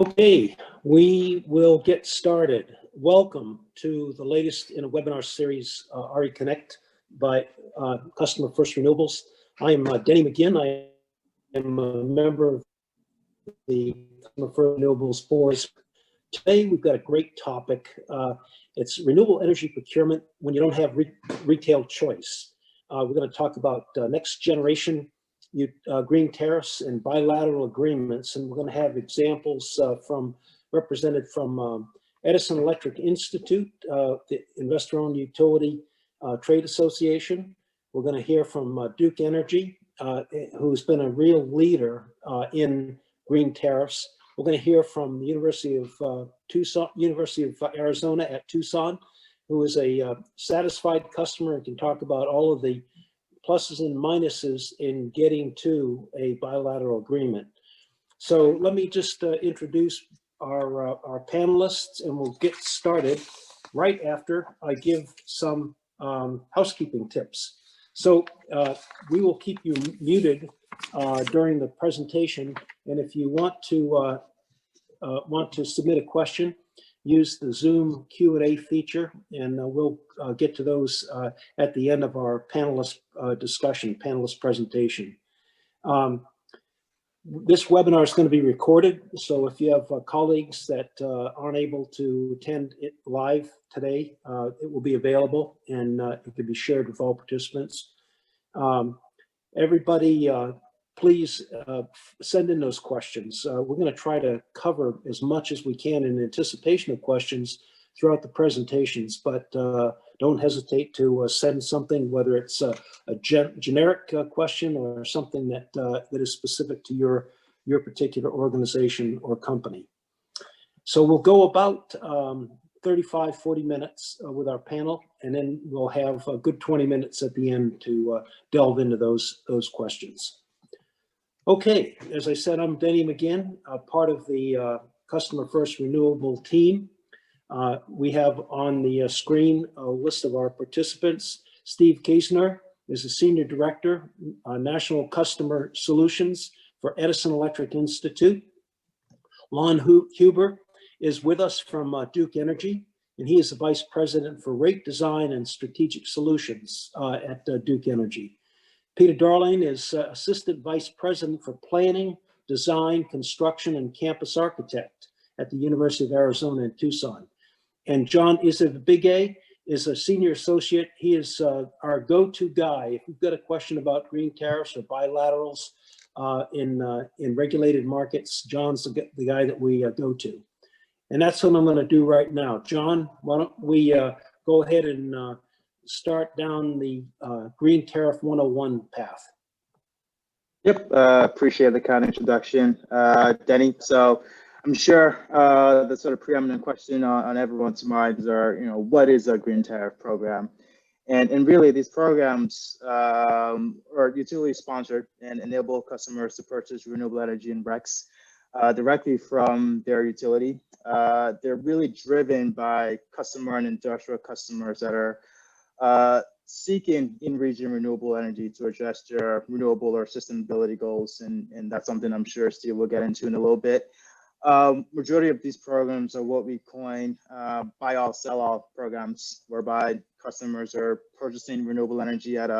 Okay, we will get started. Welcome to the latest in a webinar series, RE Connect by CustomerFirst Renewables. I am Denny McGinn. I am a member of the CustomerFirst Renewables board. Today, we've got a great topic. It's renewable energy procurement when you don't have retail choice. We're going to talk about next generation green tariffs and bilateral agreements, and we're going to have examples represented from Edison Electric Institute, the investor-owned utility trade association. We're going to hear from Duke Energy, who's been a real leader in green tariffs. We're going to hear from the University of Arizona at Tucson, who is a satisfied customer and can talk about all of the pluses and minuses in getting to a bilateral agreement. So let me just introduce our panelists, and we'll get started right after I give some housekeeping tips. So we will keep you muted during the presentation, and if you want to submit a question, use the Zoom Q&A feature, and we'll get to those at the end of our panelist panelist presentation. This webinar is going to be recorded, so if you have colleagues that aren't able to attend it live today, it will be available, and it can be shared with all participants. Everybody, please send in those questions. We're going to try to cover as much as we can in anticipation of questions throughout the presentations, but don't hesitate to send something, whether it's a generic question or something that is specific to your particular organization or company. So we'll go about 35-40 minutes with our panel, and then we'll have a good 20 minutes at the end to delve into those questions. Okay, as I said, I'm Denny McGinn, part of the CustomerFirst Renewable team. We have on the screen a list of our participants. Steve Kiesner is the Senior Director, National Customer Solutions for Edison Electric Institute. Lon Huber is with us from Duke Energy, and he is the Vice President for Rate Design and Strategic Solutions at Duke Energy. Peter Darling is Assistant Vice President for Planning, Design, Construction, and Campus Architect at the University of Arizona in Tucson. And John Isabigay is a Senior Associate. He is our go-to guy. If you've got a question about green tariffs or bilaterals in regulated markets, John's the guy that we go to. And that's what I'm going to do right now. John, why don't we go ahead and start down the Green Tariff 101 path. Yep, appreciate the kind introduction, Denny. So I'm sure the sort of preeminent question on everyone's minds are, what is a green tariff program? And really these programs are utility sponsored and enable customers to purchase renewable energy and RECs directly from their utility. They're really driven by customer and industrial customers that are seeking in-region renewable energy to address their renewable or sustainability goals, and that's something I'm sure Steve will get into in a little bit. Majority of these programs are what we coin buy all, sell all programs, whereby customers are purchasing renewable energy at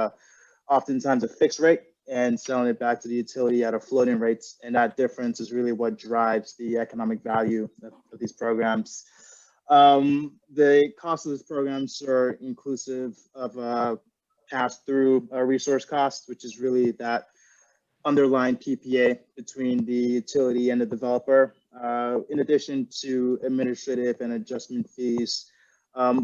oftentimes a fixed rate and selling it back to the utility at a floating rate, and that difference is really what drives the economic value of these programs. The cost of these programs are inclusive of pass-through resource cost, which is really that underlying PPA between the utility and the developer, in addition to administrative and adjustment fees,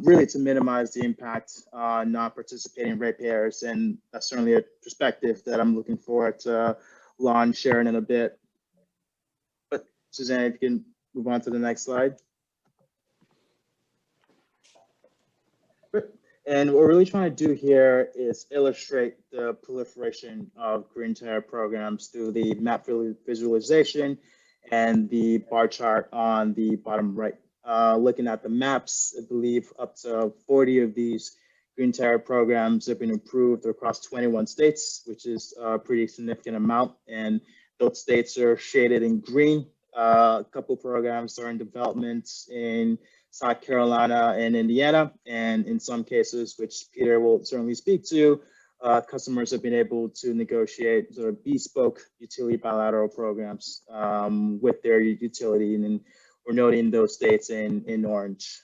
really to minimize the impact on non-participating ratepayers. And that's certainly a perspective that I'm looking forward to Lon sharing in a bit. But Suzanne, if you can move on to the next slide. And what we're really trying to do here is illustrate the proliferation of green tariff programs through the map visualization and the bar chart on the bottom right. Looking at the maps, I believe up to 40 of these green tariff programs have been approved across 21 states, which is a pretty significant amount. And those states are shaded in green A couple programs are in development in South Carolina and Indiana, and in some cases, which Peter will certainly speak to, customers have been able to negotiate sort of bespoke utility bilateral programs with their utility, and we're noting those states in orange.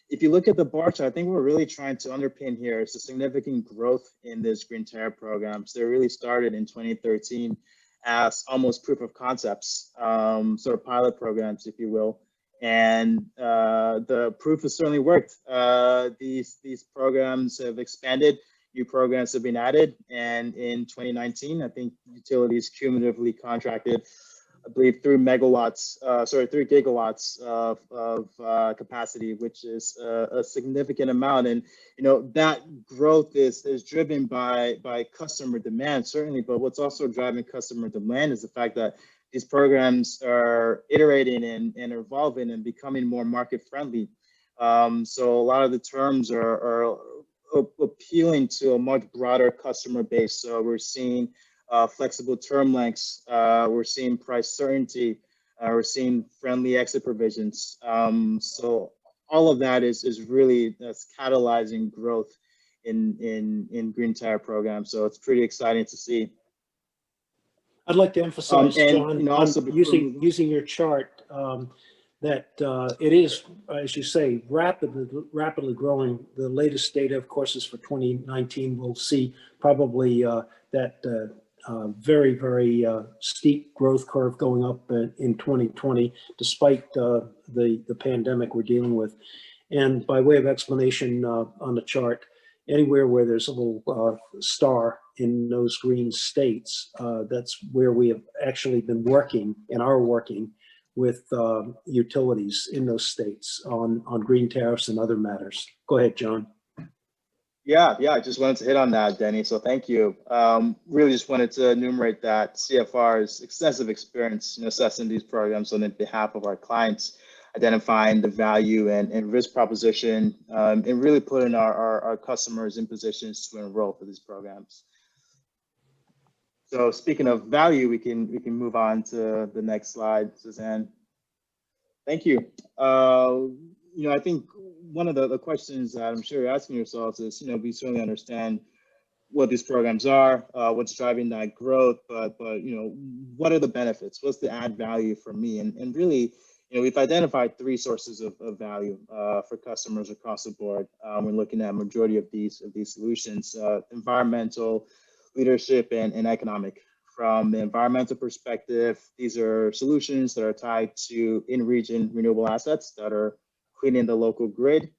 If you look at the bar chart, I think we're really trying to underpin here is the significant growth in this green tariff programs. They really started in 2013 as almost proof of concepts, sort of pilot programs, if you will. And the proof has certainly worked. These programs have expanded, new programs have been added, and in 2019, I think utilities cumulatively contracted, I believe, 3 gigawatts of capacity, which is a significant amount. And that growth is driven by customer demand, certainly. But what's also driving customer demand is the fact that these programs are iterating and evolving and becoming more market friendly. So a lot of the terms are appealing to a much broader customer base. So we're seeing flexible term lengths, we're seeing price certainty, we're seeing friendly exit provisions. So all of that is really that's catalyzing growth in green tariff programs. So it's pretty exciting to see. I'd like to emphasize, John, also using your chart, that it is, as you say, rapidly growing. The latest data, of course, is for 2019. We'll see probably that very, very steep growth curve going up in 2020, despite the pandemic we're dealing with. And by way of explanation on the chart, anywhere where there's a little star in those green states, that's where we have actually been working and are working with utilities in those states on green tariffs and other matters. Go ahead, John. Yeah, I just wanted to hit on that, Denny. So thank you. Really just wanted to enumerate that CFR's extensive experience in assessing these programs on behalf of our clients, identifying the value and risk proposition, and really putting our customers in positions to enroll for these programs. So speaking of value, we can move on to the next slide, Suzanne. Thank you. I think one of the questions that I'm sure you're asking yourselves is, we certainly understand what these programs are, what's driving that growth, but what are the benefits? What's the add value for me? And really, we've identified 3 sources of value for customers across the board. We're looking at a majority of these solutions: environmental, leadership, and economic. From the environmental perspective, these are solutions that are tied to in-region renewable assets that are cleaning the local grid.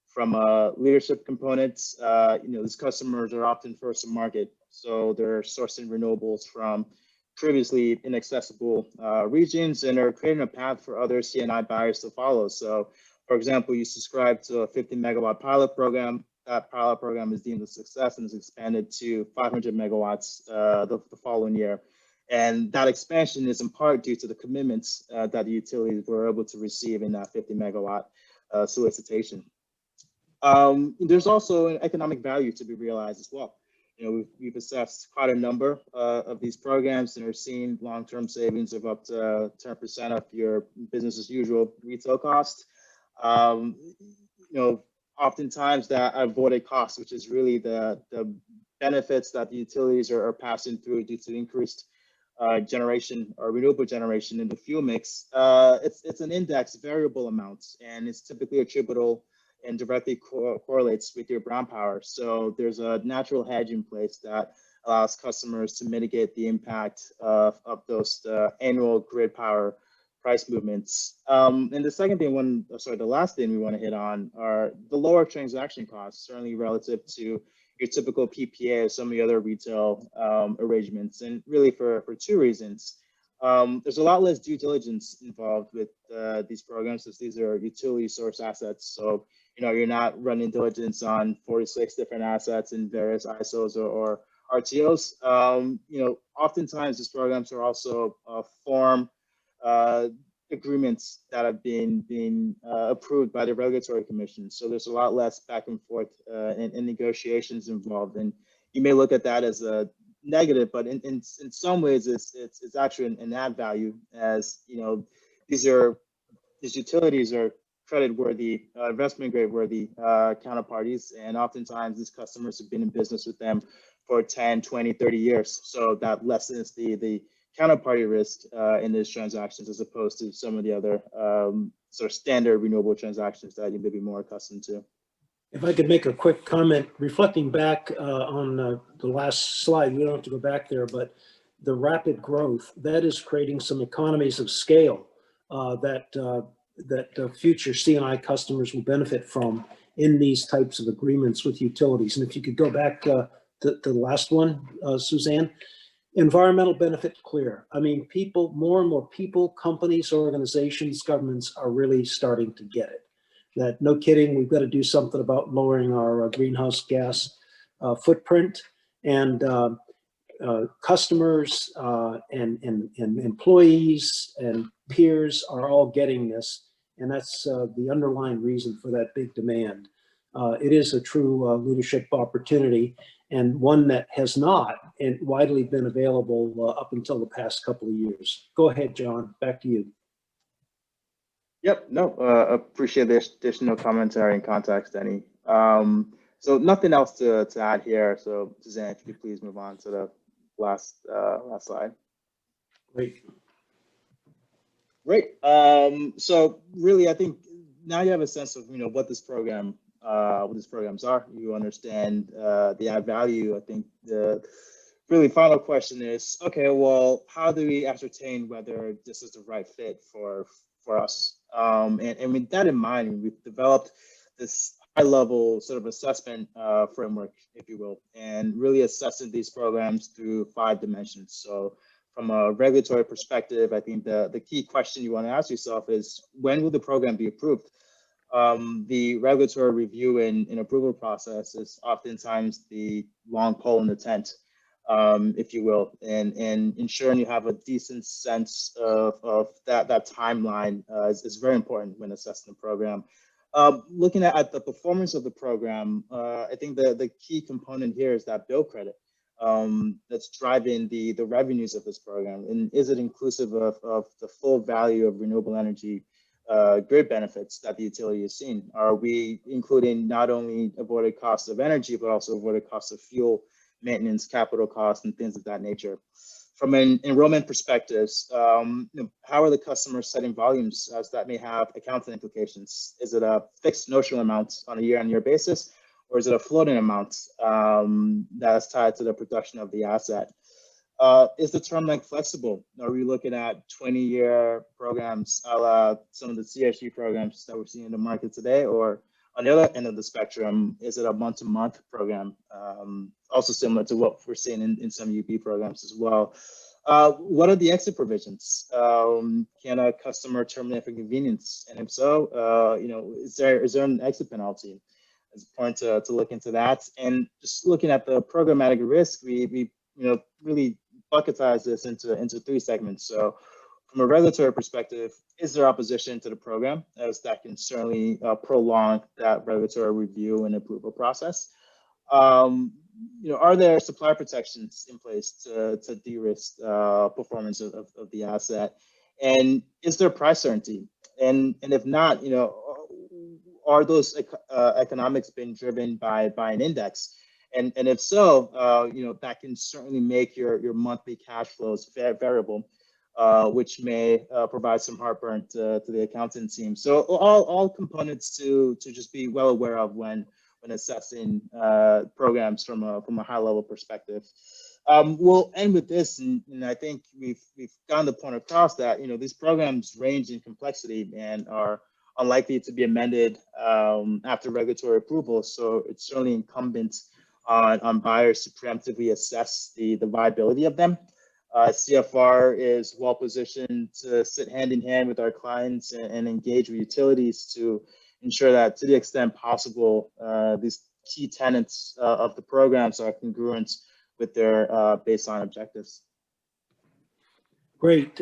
From a leadership components, these customers are often first to market, so they're sourcing renewables from previously inaccessible regions and are creating a path for other C&I buyers to follow. So, for example, you subscribe to a 50 megawatt pilot program. That pilot program is deemed a success and is expanded to 500 megawatts the following year. And that expansion is in part due to the commitments that the utilities were able to receive in that 50 megawatt solicitation. There's also an economic value to be realized as well. We've assessed quite a number of these programs and are seeing long-term savings of up to 10% of your business as usual retail cost. Oftentimes that avoided cost, which is really the benefits that the utilities are passing through due to increased generation or renewable generation in the fuel mix. It's an index variable amount, and it's typically attributable and directly correlates with your brown power. So there's a natural hedge in place that allows customers to mitigate the impact of those annual grid power price movements. And the second thing, the last thing we want to hit on are the lower transaction costs, certainly relative to your typical PPA or some of the other retail arrangements, and really for 2 reasons. There's a lot less due diligence involved with these programs, as these are utility source assets. So, you're not running diligence on 46 different assets in various ISOs or RTOs. Oftentimes these programs are also form agreements that have been approved by the regulatory commission. So there's a lot less back and forth and negotiations involved. And you may look at that as a negative, but in some ways it's actually an add value, as you know, these utilities are credit worthy, investment grade worthy counterparties, and oftentimes these customers have been in business with them for 10, 20, 30 years. So that lessens the counterparty risk in these transactions, as opposed to some of the other sort of standard renewable transactions that you may be more accustomed to. If I could make a quick comment, reflecting back on the last slide, we don't have to go back there, but the rapid growth, that is creating some economies of scale that future C&I customers will benefit from in these types of agreements with utilities. And if you could go back to the last one, Suzanne, environmental benefit clear. I mean, more and more people, companies, organizations, governments are really starting to get it. That no kidding, we've got to do something about lowering our greenhouse gas footprint, and customers and employees and peers are all getting this, and that's the underlying reason for that big demand. It is a true leadership opportunity, and one that has not and widely been available up until the past couple of years. Go ahead, John, back to you. Yep, no, appreciate the additional commentary and context, Denny. So nothing else to add here. So Suzanne, if you could please move on to the last slide. Great. Great. So really, I think now you have a sense of what these programs are. You understand the add value. I think the really final question is, okay, well, how do we ascertain whether this is the right fit for us? And with that in mind, we've developed this high-level sort of assessment framework, if you will, and really assessing these programs through 5 dimensions. So from a regulatory perspective, I think the key question you want to ask yourself is, when will the program be approved? The regulatory review and approval process is oftentimes the long pole in the tent, if you will, and ensuring you have a decent sense of that timeline is very important when assessing the program. Looking at the performance of the program, I think the key component here is that bill credit that's driving the revenues of this program. And is it inclusive of the full value of renewable energy grid benefits that the utility has seen? Are we including not only avoided costs of energy, but also avoided costs of fuel, maintenance, capital costs, and things of that nature? From an enrollment perspective, how are the customers setting volumes, as that may have accounting implications? Is it a fixed notional amount on a year-on-year basis, or is it a floating amount that is tied to the production of the asset? Is the term length flexible? Are we looking at 20-year programs, a la some of the CSG programs that we're seeing in the market today, or on the other end of the spectrum, is it a month-to-month program? Also similar to what we're seeing in some UP programs as well. What are the exit provisions? Can a customer terminate for convenience? And if so, is there an exit penalty? It's important to look into that. And just looking at the programmatic risk, we really bucketize this into 3 segments. So from a regulatory perspective, is there opposition to the program, as that can certainly prolong that regulatory review and approval process? Are there supply protections in place to de-risk performance of the asset? And is there price certainty? And if not, are those economics being driven by an index? And if so, that can certainly make your monthly cash flows variable, which may provide some heartburn to the accounting team. So all components to just be well aware of when assessing programs from a high level perspective. We'll end with this, and I think we've gotten the point across that these programs range in complexity and are unlikely to be amended after regulatory approval. So it's certainly incumbent on buyers to preemptively assess the viability of them. CFR is well positioned to sit hand in hand with our clients and engage with utilities to ensure that, to the extent possible, these key tenets of the programs are congruent with their baseline objectives. Great.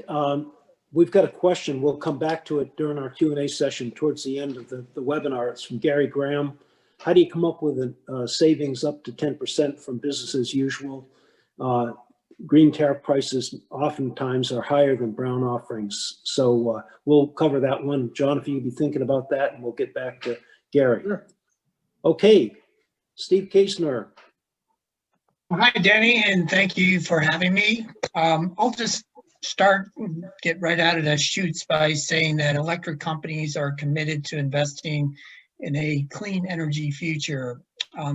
We've got a question. We'll come back to it during our Q&A session towards the end of the webinar. It's from Gary Graham. How do you come up with a savings up to 10% from business as usual? green tariff prices oftentimes are higher than brown offerings. So we'll cover that one. John, if you'd be thinking about that, and we'll get back to Gary. Sure. Okay, Steve Kaesner. Hi, Denny, and thank you for having me. I'll just get right out of the chutes by saying that electric companies are committed to investing in a clean energy future.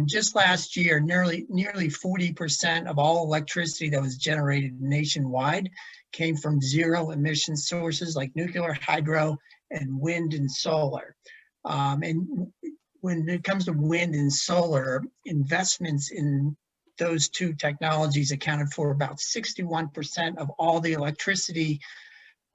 Just last year, nearly 40% of all electricity that was generated nationwide came from zero emission sources like nuclear, hydro, and wind and solar. And when it comes to wind and solar, investments in those two technologies accounted for about 61% of all the electricity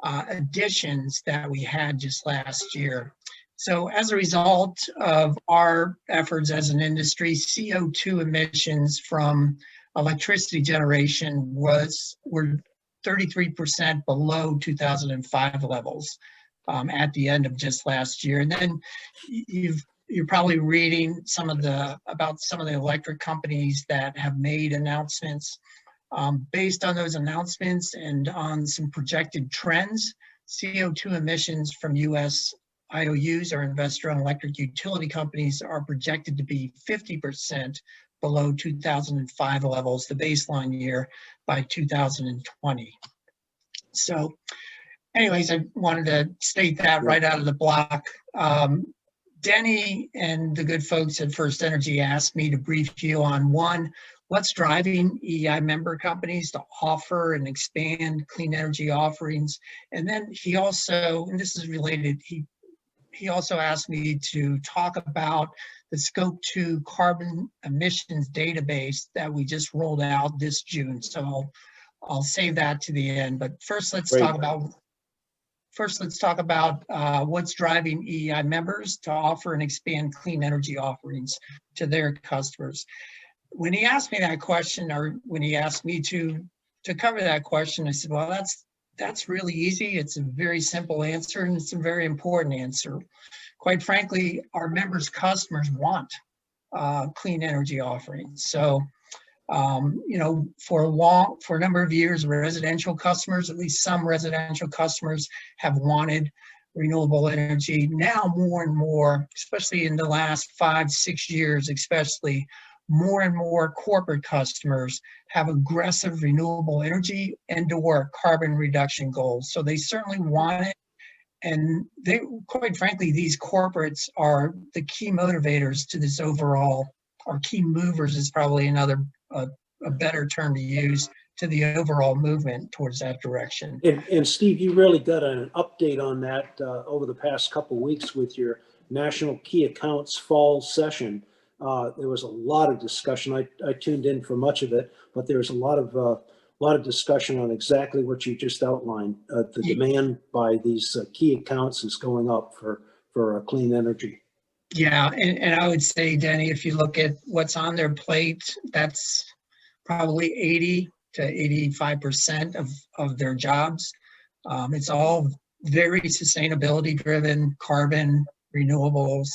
additions that we had just last year. So as a result of our efforts as an industry, CO2 emissions from electricity generation were 33% below 2005 levels at the end of just last year. And then you're probably reading about some of the electric companies that have made announcements. Based on those announcements and on some projected trends, CO2 emissions from U.S. IOUs, or investor-owned electric utility companies, are projected to be 50% below 2005 levels, the baseline year, by 2020. So anyways, I wanted to state that right out of the block. Denny and the good folks at First Energy asked me to brief you on what's driving EEI member companies to offer and expand clean energy offerings. And then he also, and this is related, he also asked me to talk about the Scope 2 carbon emissions database that we just rolled out this June. So I'll save that to the end. But first, let's talk about what's driving EEI members to offer and expand clean energy offerings to their customers. When he asked me that question, or when he asked me to cover that question, I said, well, that's really easy. It's a very simple answer, and it's a very important answer. Quite frankly, our members' customers want clean energy offerings. So, for a number of years, residential customers, at least some residential customers, have wanted renewable energy. Now, more and more, especially in the last 5-6 years, especially, more and more corporate customers have aggressive renewable energy and/or carbon reduction goals. So they certainly want it. And quite frankly, these corporates are the key motivators to this overall, or key movers is probably a better term to use, to the overall movement towards that direction. And Steve, you really got an update on that over the past couple of weeks with your National Key Accounts Fall Session. There was a lot of discussion. I tuned in for much of it, but there was a lot of discussion on exactly what you just outlined. The demand by these key accounts is going up for clean energy. Yeah, and I would say, Denny, if you look at what's on their plate, that's probably 80 to 85% of their jobs. It's all very sustainability driven, carbon, renewables.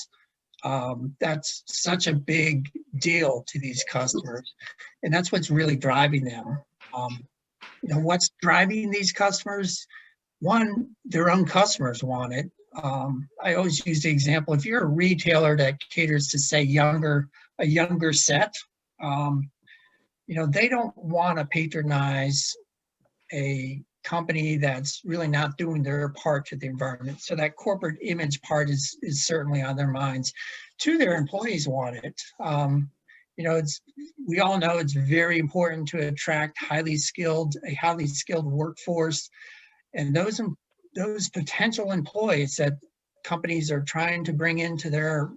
That's such a big deal to these customers, and that's what's really driving them. What's driving these customers? One, their own customers want it. I always use the example, if you're a retailer that caters to, say, a younger set, they don't want to patronize a company that's really not doing their part to the environment. So that corporate image part is certainly on their minds. Two, their employees want it. We all know it's very important to attract a highly skilled workforce, and those potential employees that companies are trying to bring into their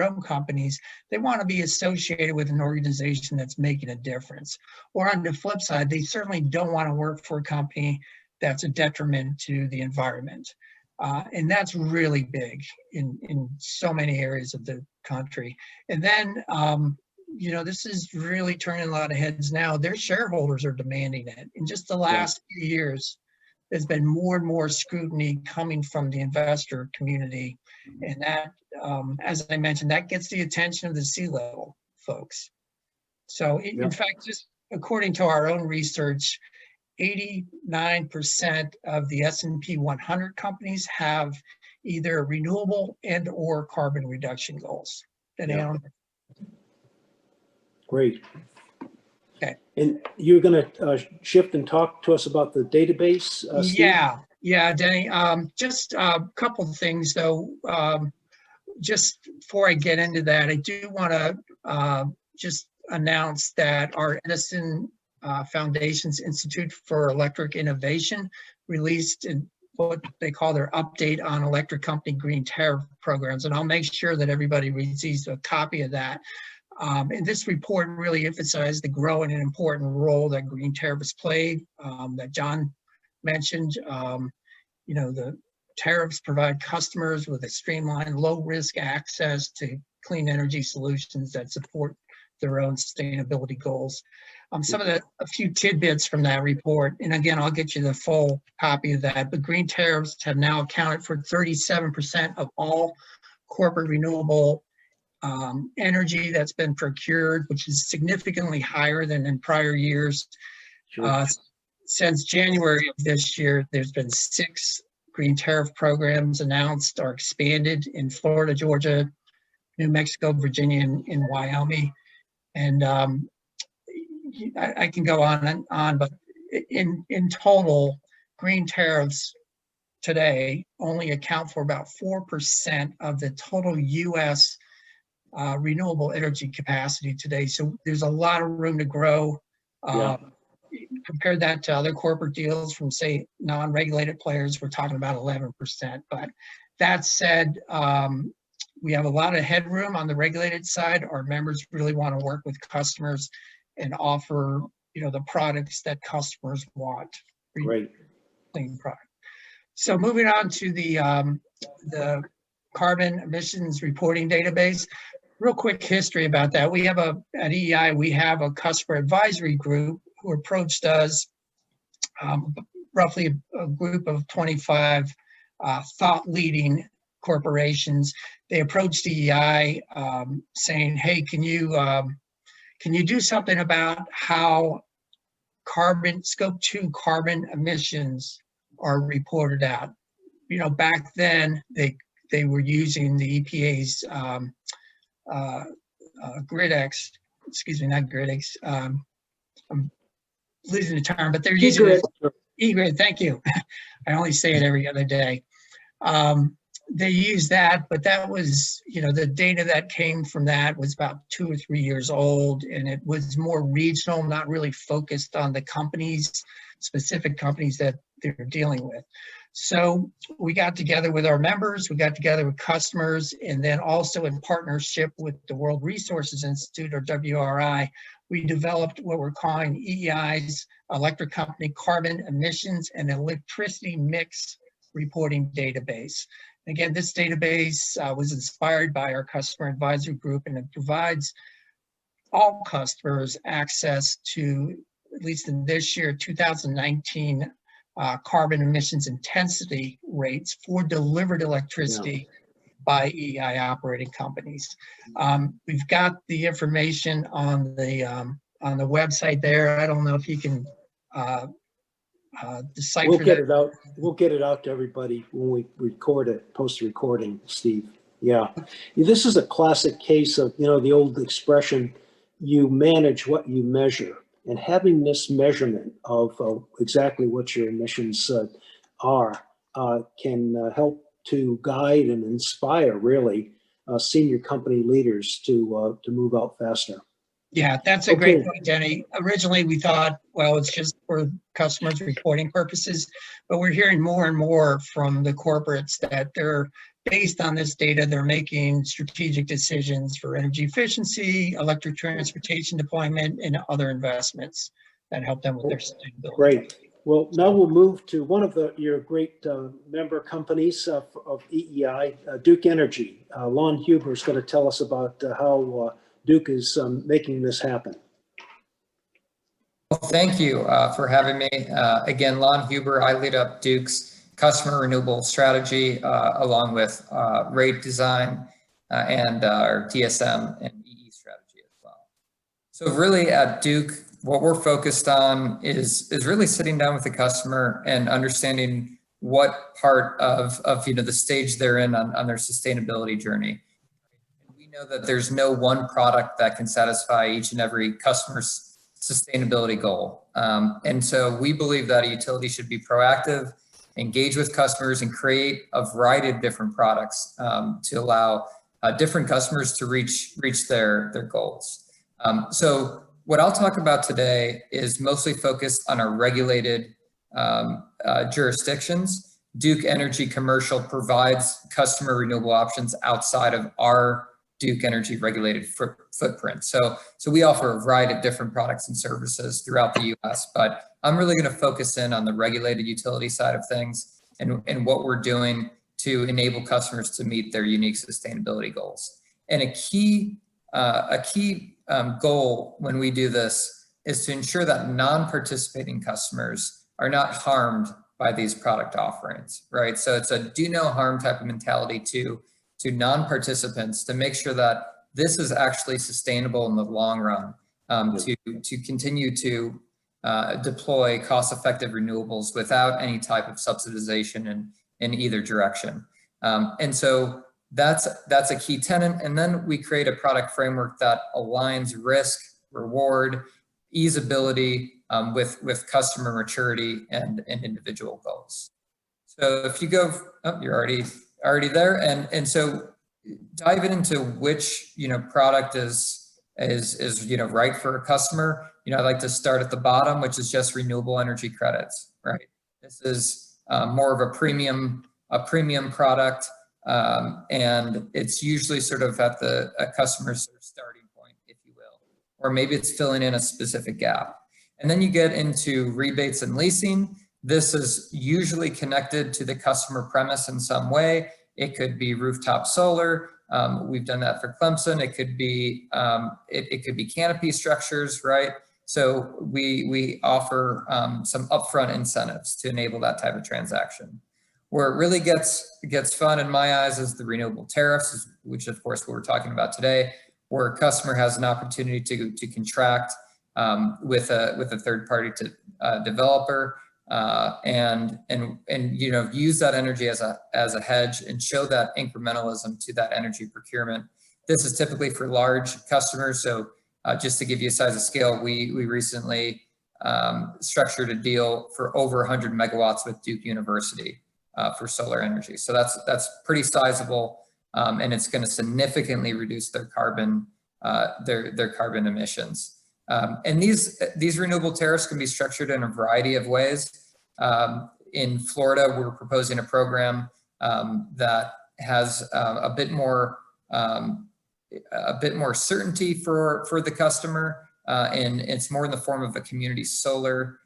own companies, they want to be associated with an organization that's making a difference. Or on the flip side, they certainly don't want to work for a company that's a detriment to the environment. And that's really big in so many areas of the country. And then, this is really turning a lot of heads now. Their shareholders are demanding it. In just the last few years, there's been more and more scrutiny coming from the investor community. And that, as I mentioned, that gets the attention of the C-level folks. So in fact, according to our own research, 89% of the S&P 100 companies have either renewable and or carbon reduction goals. Yeah. Great. Okay. And you're going to shift and talk to us about the database, Steve? Yeah, Denny. Just a couple of things, though. Just before I get into that, I do want to just announce that our Edison Foundation's Institute for Electric Innovation released what they call their update on electric company green tariff programs. And I'll make sure that everybody receives a copy of that. And this report really emphasized the growing and important role that green tariffs played, that John mentioned. The tariffs provide customers with a streamlined, low-risk access to clean energy solutions that support their own sustainability goals. A few tidbits from that report, and again, I'll get you the full copy of that, but green tariffs have now accounted for 37% of all corporate renewable energy that's been procured, which is significantly higher than in prior years. Sure. Since January of this year, there's been 6 green tariff programs announced or expanded in Florida, Georgia, New Mexico, Virginia, and Wyoming. And I can go on and on, but in total, green tariffs today only account for about 4% of the total U.S. Renewable energy capacity today. So there's a lot of room to grow. Compare that to other corporate deals from, say, non-regulated players, we're talking about 11%. But that said, we have a lot of headroom on the regulated side. Our members really want to work with customers and offer, the products that customers want. Great. Clean product. So moving on to the carbon emissions reporting database. Real quick history about that. We have at EEI, we have a customer advisory group who approached us, roughly a group of 25 thought-leading corporations. They approached EEI saying, hey, can you do something about how scope 2 carbon emissions are reported out? Back then they were using the EPA's GridX, not GridX, I'm losing the term, but they're using E-Grid, thank you. I only say it every other day. They use that, but that was, the data that came from that was about 2 or 3 years old, and it was more regional, not really focused on the specific companies that they're dealing with. So we got together with our members, we got together with customers, and then also in partnership with the World Resources Institute, or WRI, we developed what we're calling EEI's Electric Company Carbon Emissions and Electricity Mix Reporting Database. Again, this database was inspired by our customer advisory group, and it provides all customers access to, at least in this year, 2019, carbon emissions intensity rates for delivered electricity by EEI operating companies. We've got the information on the website there. I don't know if you can decipher. We'll get it out. We'll get it out to everybody when we record it, post the recording, Steve. Yeah, this is a classic case of, the old expression, you manage what you measure. And having this measurement of exactly what your emissions are can help to guide and inspire, really, senior company leaders to move out faster. Yeah, that's a great point, Denny. Originally, we thought, well, it's just for customers reporting purposes, but we're hearing more and more from the corporates that they're, based on this data, they're making strategic decisions for energy efficiency, electric transportation deployment, and other investments that help them with their sustainability. Great. Well, now we'll move to one of your great member companies of EEI, Duke Energy. Lon Huber is going to tell us about how Duke is making this happen. Well, thank you for having me. Again, Lon Huber, I lead up Duke's customer renewable strategy along with rate design and our DSM and EE strategy as well. So really at Duke, what we're focused on is really sitting down with the customer and understanding what part of the stage they're in on their sustainability journey. We know that there's no one product that can satisfy each and every customer's sustainability goal. And so we believe that a utility should be proactive, engage with customers, and create a variety of different products to allow different customers to reach their goals. So what I'll talk about today is mostly focused on our regulated jurisdictions. Duke Energy Commercial provides customer renewable options outside of our Duke Energy regulated footprint. So we offer a variety of different products and services throughout the US, but I'm really going to focus in on the regulated utility side of things and what we're doing to enable customers to meet their unique sustainability goals. And a key goal when we do this is to ensure that non-participating customers are not harmed by these product offerings, right? So it's a do no harm type of mentality to non-participants to make sure that this is actually sustainable in the long run, to continue to deploy cost-effective renewables without any type of subsidization in either direction. And so that's a key tenet. And then we create a product framework that aligns risk, reward, easeability with customer maturity and individual goals. So if you go, you're already there. And so diving into which, product is right for a customer, I'd like to start at the bottom, which is just renewable energy credits, right? This is more of a premium product. And it's usually sort of at a customer's sort of starting point, if you will, or maybe it's filling in a specific gap. And then you get into rebates and leasing. This is usually connected to the customer premise in some way. It could be rooftop solar. We've done that for Clemson. It could be it could be canopy structures, right? So we offer some upfront incentives to enable that type of transaction. Where it really gets fun in my eyes is the renewable tariffs, which of course what we're talking about today, where a customer has an opportunity to contract with a third party developer and use that energy as a hedge and show that incrementalism to that energy procurement. This is typically for large customers. So just to give you a size of scale, we recently structured a deal for over 100 megawatts with Duke University for solar energy. So that's pretty sizable, and it's going to significantly reduce their carbon emissions. And these renewable tariffs can be structured in a variety of ways. In Florida, we're proposing a program that has a bit more certainty for the customer, and it's more in the form of a community solar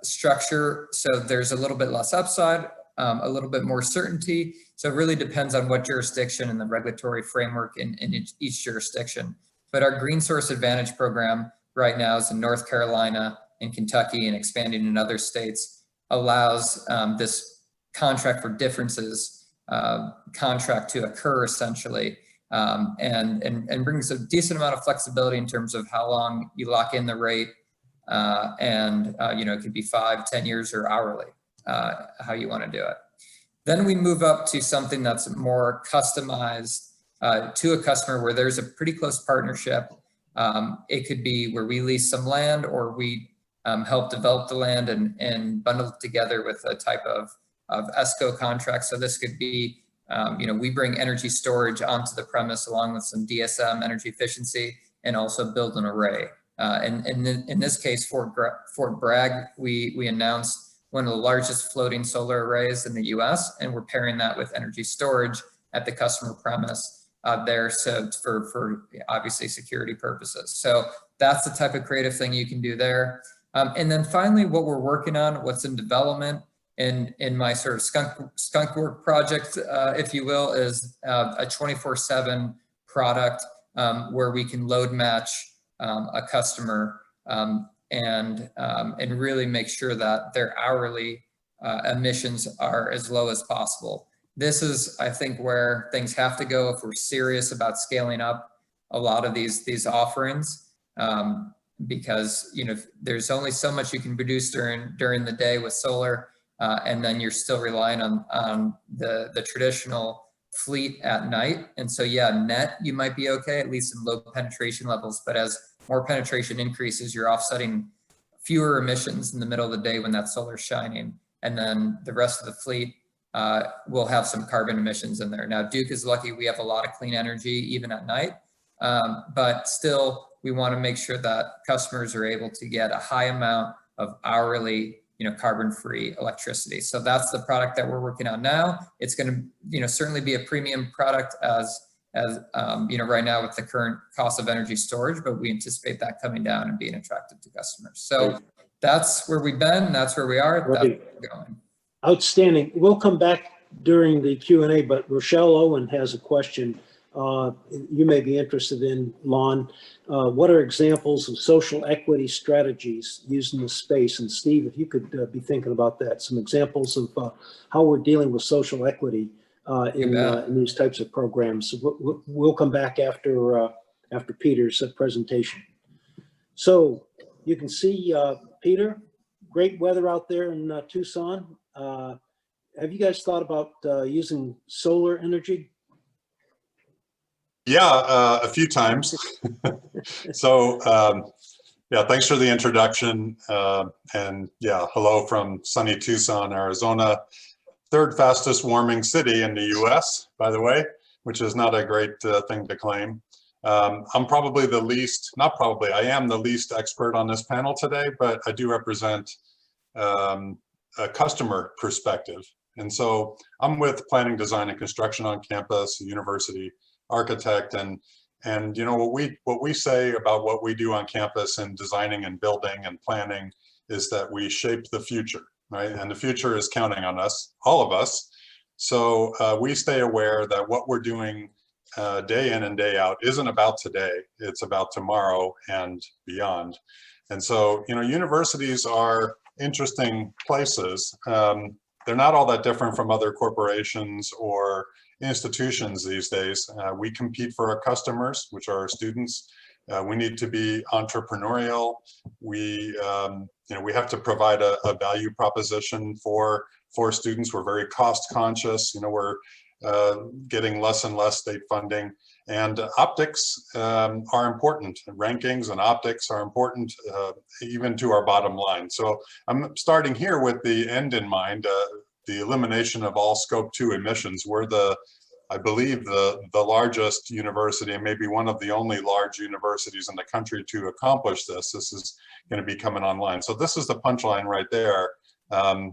structure. So there's a little bit less upside, a little bit more certainty. So it really depends on what jurisdiction and the regulatory framework in each jurisdiction. But our Green Source Advantage program right now is in North Carolina and Kentucky and expanding in other states, allows this contract for differences contract to occur essentially, and brings a decent amount of flexibility in terms of how long you lock in the rate. It could be 5, 10 years or hourly, how you want to do it. Then we move up to something that's more customized to a customer where there's a pretty close partnership. It could be where we lease some land or we help develop the land and bundle it together with a type of ESCO contract. So this could be, we bring energy storage onto the premise along with some DSM energy efficiency and also build an array. And in this case, Fort Bragg, we announced one of the largest floating solar arrays in the US, and we're pairing that with energy storage at the customer premise there, so for obviously security purposes. So that's the type of creative thing you can do there. And then finally, what we're working on, what's in development in my sort of skunk work project, if you will, is a 24/7 product where we can load match a customer and really make sure that their hourly emissions are as low as possible. This is, I think, where things have to go if we're serious about scaling up a lot of these offerings. because, you know, there's only so much you can produce during the day with solar, and then you're still relying on the traditional fleet at night. And so, yeah, net, you might be okay, at least in low penetration levels, but as more penetration increases, you're offsetting fewer emissions in the middle of the day when that solar's shining. And then the rest of the fleet will have some carbon emissions in there. Now, Duke is lucky we have a lot of clean energy even at night, but still we want to make sure that customers are able to get a high amount of hourly, you know, carbon-free electricity. So that's the product that we're working on now. It's going to, you know, certainly be a premium product as you know, right now with the current cost of energy storage, but we anticipate that coming down and being attractive to customers. So that's where we've been. That's where we are. That's where we're going. Outstanding. We'll come back during the Q&A, but Rochelle Owen has a question you may be interested in, Lon. What are examples of social equity strategies used in the space? And Steve, if you could be thinking about that, some examples of how we're dealing with social equity in these types of programs. We'll come back after Peter's presentation. So you can see, Peter, great weather out there in Tucson. Have you guys thought about using solar energy? Yeah, a few times. So yeah, thanks for the introduction. And yeah, hello from sunny Tucson, Arizona. Third fastest warming city in the US, by the way, which is not a great thing to claim. I'm probably the least, not probably, I am the least expert on this panel today, but I do represent a customer perspective. And so I'm with planning, design, and construction on campus, a university architect, and you know what we say about what we do on campus and designing and building and planning is that we shape the future, right? And the future is counting on us, all of us. So we stay aware that what we're doing day in and day out isn't about today, it's about tomorrow and beyond. And so, you know, universities are interesting places. They're not all that different from other corporations or institutions these days. We compete for our customers, which are our students. We need to be entrepreneurial. We, you know, we have to provide a value proposition for students. We're very cost conscious. You know, we're getting less and less state funding, and optics are important. Rankings and optics are important even to our bottom line. So I'm starting here with the end in mind, the elimination of all Scope 2 emissions. We're I believe the largest university, and maybe one of the only large universities in the country to accomplish this. This is going to be coming online. So this is the punchline right there.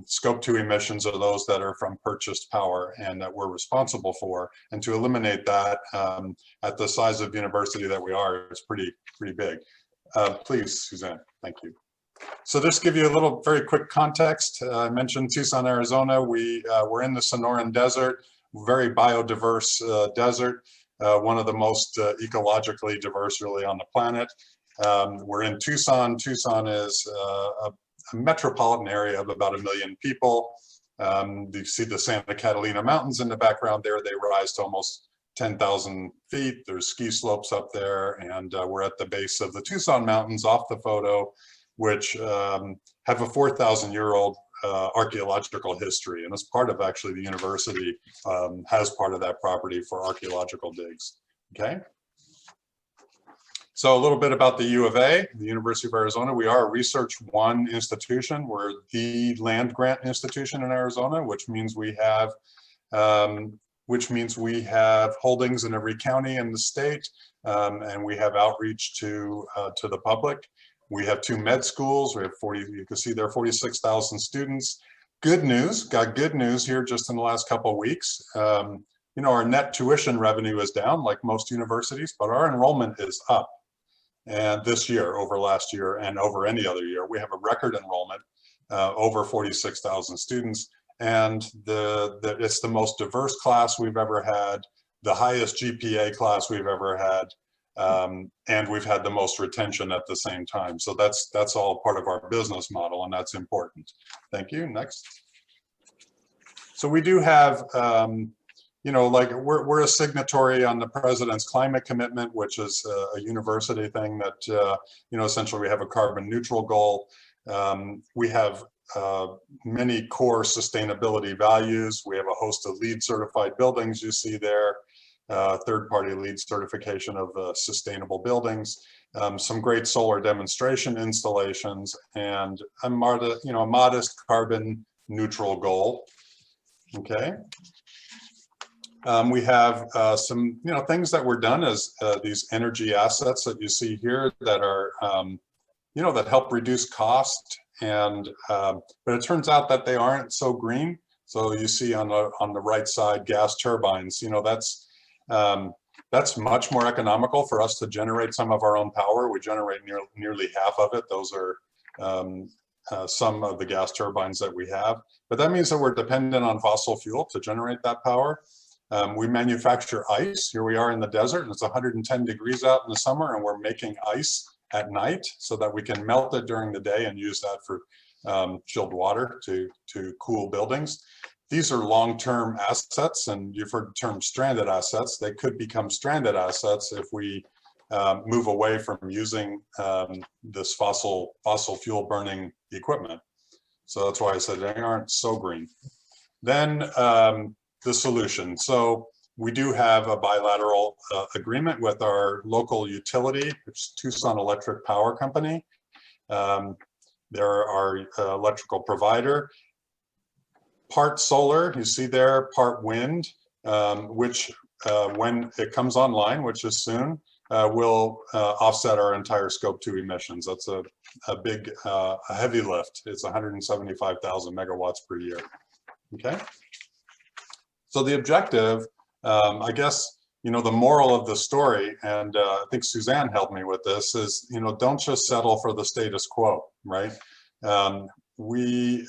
Scope 2 emissions are those that are from purchased power and that we're responsible for. And to eliminate that at the size of university that we are, it's pretty big. Please, Suzanne, thank you. So just give you a little very quick context. I mentioned Tucson, Arizona. We're in the Sonoran Desert, very biodiverse desert, one of the most ecologically diverse really on the planet. We're in Tucson. Tucson is a metropolitan area of about 1 million people. You see the Santa Catalina Mountains in the background there. They rise to almost 10,000 feet. There's ski slopes up there, and we're at the base of the Tucson Mountains off the photo, which have a 4,000-year-old archaeological history. And as part of actually the university has part of that property for archaeological digs, okay? So a little bit about the U of A, the University of Arizona. We are a Research One institution. We're the land grant institution in Arizona, which means we have holdings in every county in the state, and we have outreach to the public. We have 2 med schools. We have 40, you can see there are 46,000 students. Good news, got good news here just in the last couple of weeks. You know, our net tuition revenue is down like most universities, but our enrollment is up. And this year over last year and over any other year, we have a record enrollment, over 46,000 students. And it's the most diverse class we've ever had, the highest GPA class we've ever had. And we've had the most retention at the same time. So that's all part of our business model, and that's important. Thank you. Next. So we do have like we're a signatory on the president's climate commitment, which is a university thing that, essentially we have a carbon neutral goal. We have many core sustainability values. We have a host of LEED certified buildings you see there, third-party LEED certification of sustainable buildings, some great solar demonstration installations, and a modest carbon neutral goal. Okay. We have some, things that were done as these energy assets that you see here that are, that help reduce cost. And but it turns out that they aren't so green. So you see on the right side, gas turbines. That's much more economical for us to generate some of our own power. We generate nearly half of it. Those are some of the gas turbines that we have. But that means that we're dependent on fossil fuel to generate that power. We manufacture ice. Here we are in the desert, and it's 110 degrees out in the summer, and we're making ice at night so that we can melt it during the day and use that for chilled water to cool buildings. These are long-term assets, and you've heard the term stranded assets. They could become stranded assets if we move away from using this fossil fuel burning equipment. So that's why I said they aren't so green. Then the solution. So we do have a bilateral agreement with our local utility, which is Tucson Electric Power Company. They're our electrical provider. Part solar, you see there, part wind, which when it comes online, which is soon, will offset our entire Scope 2 emissions. That's a big, a heavy lift. It's 175,000 megawatts per year. Okay. So the objective, I guess, the moral of the story, and I think Suzanne helped me with this, is, don't just settle for the status quo, right? We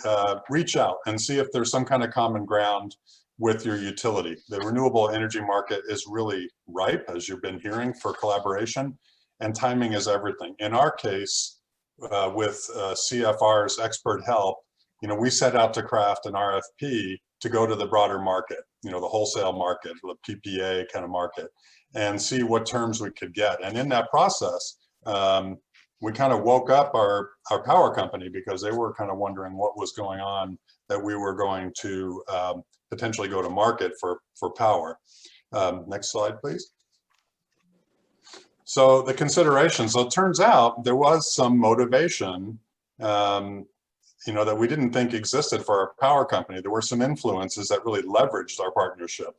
reach out and see if there's some kind of common ground with your utility. The renewable energy market is really ripe, as you've been hearing, for collaboration, and timing is everything. In our case, with CFR's expert help, we set out to craft an RFP to go to the broader market, the wholesale market, the PPA kind of market, and see what terms we could get. And in that process, we kind of woke up our power company, because they were kind of wondering what was going on, that we were going to potentially go to market for power. Next slide, please. So the considerations. So it turns out there was some motivation that we didn't think existed for our power company. There were some influences that really leveraged our partnership.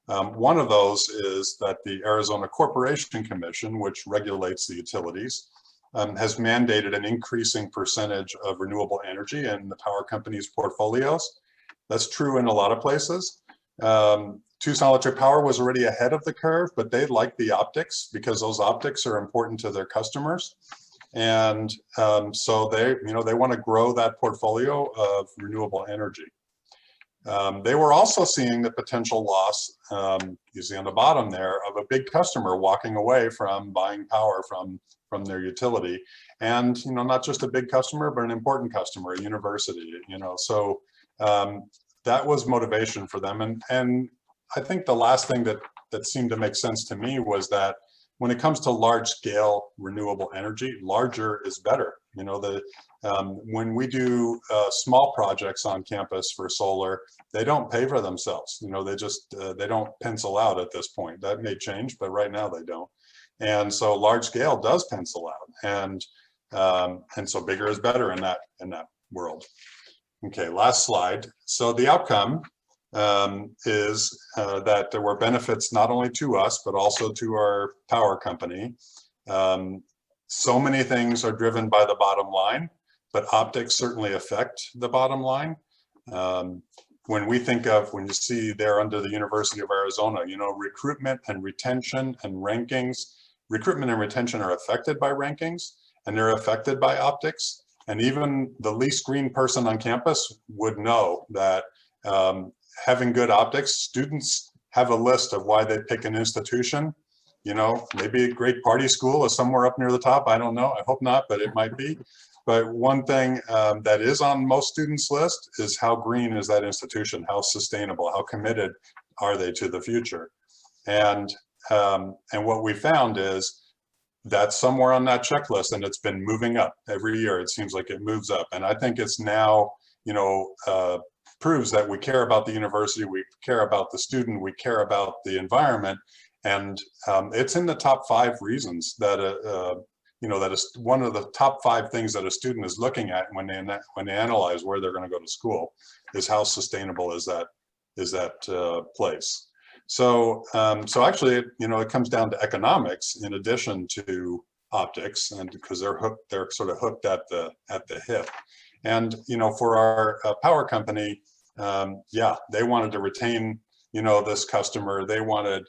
One of those is that the Arizona Corporation Commission, which regulates the utilities, has mandated an increasing percentage of renewable energy in the power company's portfolios. That's true in a lot of places. Tucson Electric Power was already ahead of the curve, but they like the optics, because those optics are important to their customers. And so they want to grow that portfolio of renewable energy. They were also seeing the potential loss, you see on the bottom there, of a big customer walking away from buying power from their utility. And, not just a big customer, but an important customer, a university, so that was motivation for them. And I think the last thing that seemed to make sense to me was that when it comes to large scale renewable energy, larger is better. When we do small projects on campus for solar, they don't pay for themselves. They don't pencil out at this point. That may change, but right now they don't. And so large scale does pencil out, and so bigger is better in that world. Okay, last slide. So the outcome is that there were benefits not only to us, but also to our power company. So many things are driven by the bottom line, but optics certainly affect the bottom line. When you see there under the University of Arizona, recruitment and retention and rankings, recruitment and retention are affected by rankings, and they're affected by optics. And even the least green person on campus would know that having good optics, students have a list of why they pick an institution. Maybe a great party school is somewhere up near the top. I don't know. I hope not, but it might be. But one thing that is on most students' list is how green is that institution? How sustainable? How committed are they to the future? And what we found is that's somewhere on that checklist, and it's been moving up every year. It seems like it moves up, and I think it's now, you know, proves that we care about the university, we care about the student, we care about the environment, and it's in the top 5 reasons that you know, that is one of the top 5 things that a student is looking at when they analyze where they're going to go to school, is how sustainable is that place. So so actually, you know, it comes down to economics in addition to optics, and because they're sort of hooked at the hip. And you know, for our power company, yeah, they wanted to retain, you know, this customer. They wanted